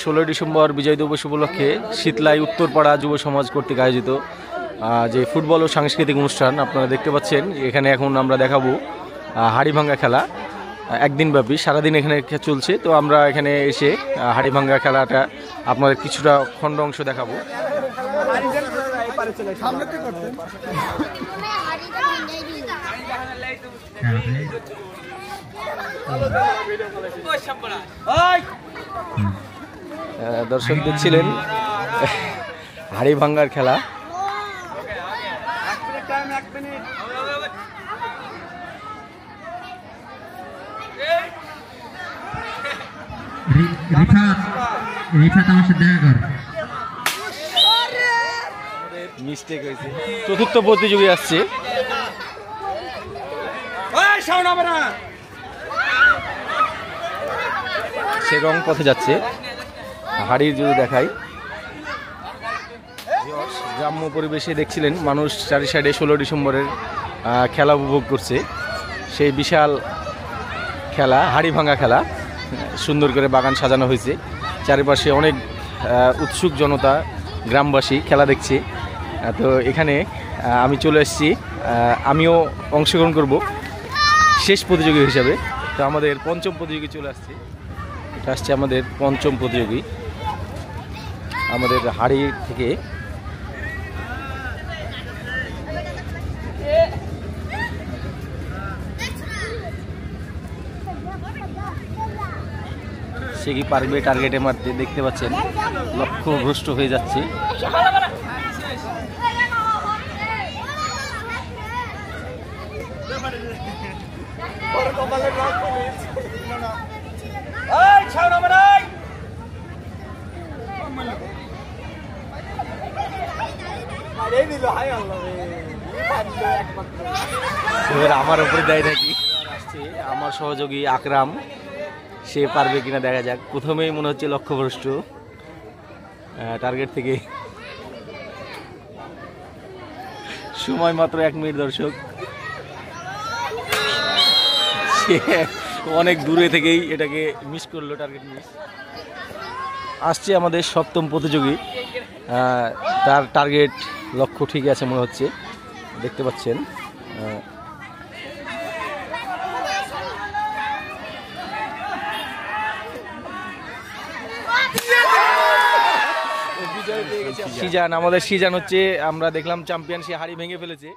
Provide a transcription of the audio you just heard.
16 December বিজয় দিবস উপলক্ষে শীতলাই উত্তরপাড়া যুব সমাজ কর্তৃক আয়োজিত যে ফুটবল ও সাংস্কৃতিক অনুষ্ঠান আপনারা দেখতে পাচ্ছেন। এখানে এখন আমরা দেখাবো হাড়িভাঙ্গা খেলা, একদিনব্যাপী সারাদিন এখানে চলছে। তো আমরা এখানে এসে হাড়িভাঙ্গা খেলাটা আপনাদের কিছুটা খণ্ড অংশ দেখাবো। দর্শক দেখছিলেন হাড়িভাঙ্গার খেলা। মিস্টেক হয়েছে, চতুর্থ প্রতিযোগী আসছে। সে রং পথে যাচ্ছে। হাড়ির যদি দেখাই, গ্রাম্য পরিবেশে দেখছিলেন মানুষ চারি সাইডে 16 ডিসেম্বরের খেলা উপভোগ করছে। সেই বিশাল খেলা হাড়িভাঙ্গা খেলা, সুন্দর করে বাগান সাজানো হয়েছে, চারিপাশে অনেক উৎসুক জনতা, গ্রামবাসী খেলা দেখছে। তো এখানে আমি চলে এসেছি, আমিও অংশগ্রহণ করব শেষ প্রতিযোগী হিসাবে। তো আমাদের পঞ্চম প্রতিযোগী চলে আসছে, এটা আসছে আমাদের পঞ্চম প্রতিযোগী আমাদের হাড়ি থেকে। সে কি পারবে টার্গেটে মারতে? দেখতে পাচ্ছেন লক্ষ্য ভ্রষ্ট হয়ে যাচ্ছে। আমার উপরে দেয় নাকি? আসছে আমার সহযোগী আকরাম, সে পারবে কিনা দেখা যাক। প্রথমেই মনে হচ্ছে লক্ষ্যভ্রষ্ট, টার্গেট থেকে সময় মাত্র 1 মিনিট। দর্শক সে অনেক দূরে থেকেই এটাকে মিস করলো, টার্গেট মিস। আসছে আমাদের সপ্তম প্রতিযোগী, তার টার্গেট লক্ষ্য ঠিকই আছে মনে হচ্ছে, দেখতে পাচ্ছেন। সিজান, আমাদের সিজান হচ্ছে, আমরা দেখলাম চ্যাম্পিয়ন, সে হাড়ি ভেঙে ফেলেছে।